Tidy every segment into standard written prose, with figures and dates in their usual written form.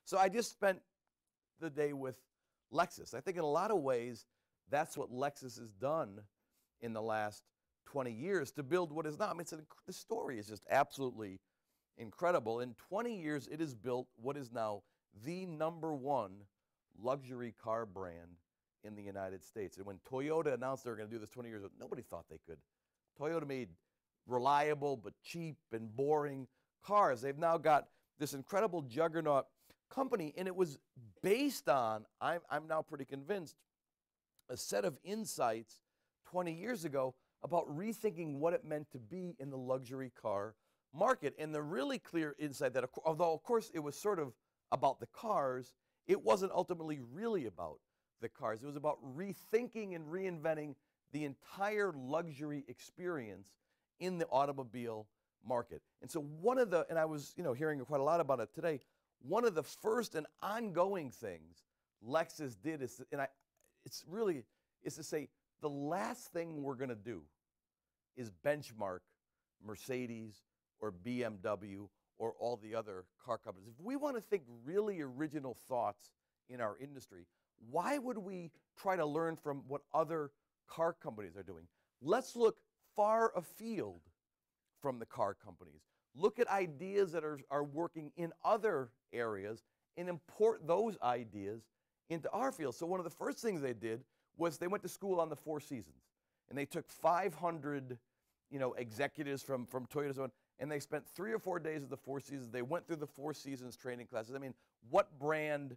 So I just spent the day with Lexus. I think in a lot of ways, that's what Lexus has done in the last 20 years to build what is now. I mean, the story is just absolutely incredible. In 20 years, it has built what is now the #1 luxury car brand in the United States. And when Toyota announced they were going to do this 20 years ago, nobody thought they could. Toyota made reliable but cheap and boring cars. They've now got this incredible juggernaut company, and it was based on, I'm now pretty convinced, a set of insights 20 years ago about rethinking what it meant to be in the luxury car market. And the really clear insight that, although of course it was sort of about the cars, it wasn't ultimately really about the cars. It was about rethinking and reinventing the entire luxury experience in the automobile market. And so and I was hearing quite a lot about it today, one of the first and ongoing things Lexus did is to say the last thing we're going to do is benchmark Mercedes or BMW or all the other car companies. If we want to think really original thoughts in our industry, why would we try to learn from what other car companies are doing? Let's look far afield from the car companies. Look at ideas that are working in other areas and import those ideas into our field. So one of the first things they did was they went to school on the Four Seasons. And they took 500 executives from Toyota, and they spent 3 or 4 days at the Four Seasons. They went through the Four Seasons training classes. I mean, what brand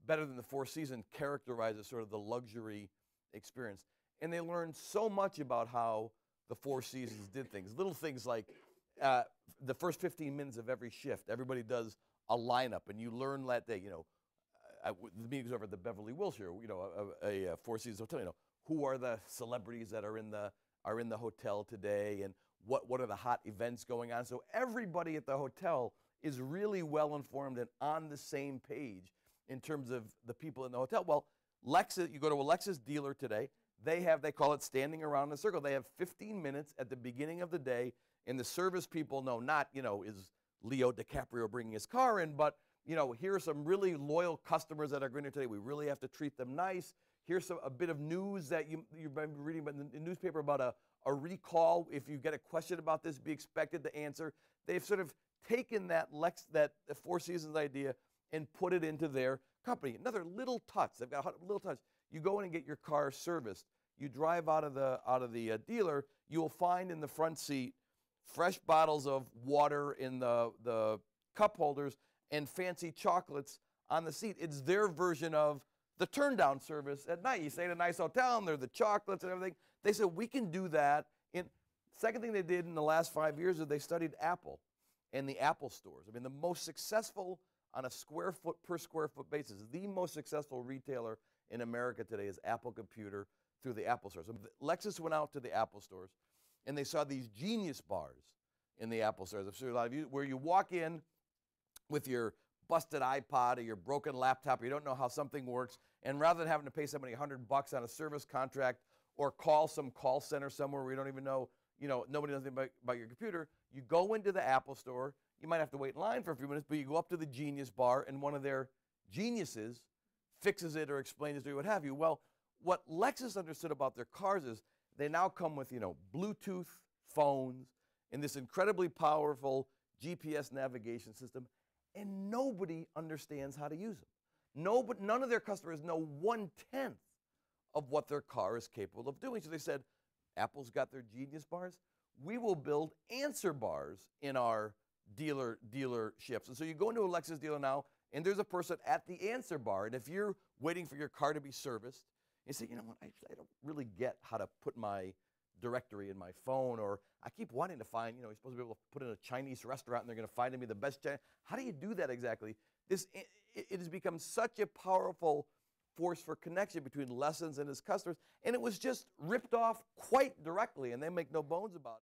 better than the Four Seasons characterizes sort of the luxury experience? And they learned so much about how the Four Seasons did things. Little things like the first 15 minutes of every shift, everybody does a lineup, and you learn that day, the meeting's over at the Beverly Wilshire, a Four Seasons hotel, who are the celebrities that are in the hotel today, and what are the hot events going on. So everybody at the hotel is really well informed and on the same page in terms of the people in the hotel. Well, Lexus, you go to a Lexus dealer today, they call it standing around in a circle. They have 15 minutes at the beginning of the day, and the service people know not, is Leo DiCaprio bringing his car in, but here are some really loyal customers that are going to today. We really have to treat them nice. Here's a bit of news that you've been reading about in the newspaper about a recall. If you get a question about this, be expected to answer. They've sort of taken that Four Seasons idea and put it into their company. Another little touch. They've got a little touch. You go in and get your car serviced. You drive out of the dealer. You will find in the front seat fresh bottles of water in the cup holders and fancy chocolates on the seat. It's their version of the turn-down service at night. You stay in a nice hotel, and there are the chocolates and everything. They said, we can do that. Second thing they did in the last 5 years is they studied Apple and the Apple stores. I mean, the most successful on a per square foot basis, the most successful retailer in America today is Apple Computer through the Apple stores. So Lexus went out to the Apple stores, and they saw these Genius bars in the Apple stores. I'm sure a lot of you, where you walk in with your busted iPod or your broken laptop, or you don't know how something works, and rather than having to pay somebody $100 on a service contract or call some call center somewhere where you don't even know, nobody knows anything about your computer, you go into the Apple store. You might have to wait in line for a few minutes, but you go up to the Genius bar, and one of their geniuses fixes it or explains it to you, what have you. Well, what Lexus understood about their cars is they now come with, Bluetooth phones and this incredibly powerful GPS navigation system, and nobody understands how to use them. None of their customers know 1/10 of what their car is capable of doing. So they said, Apple's got their Genius bars. We will build answer bars in our dealerships. And so you go into a Lexus dealer now, and there's a person at the answer bar. And if you're waiting for your car to be serviced, you say, you know what, I don't really get how to put my directory in my phone, or I keep wanting to find, you're supposed to be able to put in a Chinese restaurant and they're going to find me the best Chinese. How do you do that exactly? It has become such a powerful force for connection between Lexus and his customers, and it was just ripped off quite directly, and they make no bones about it.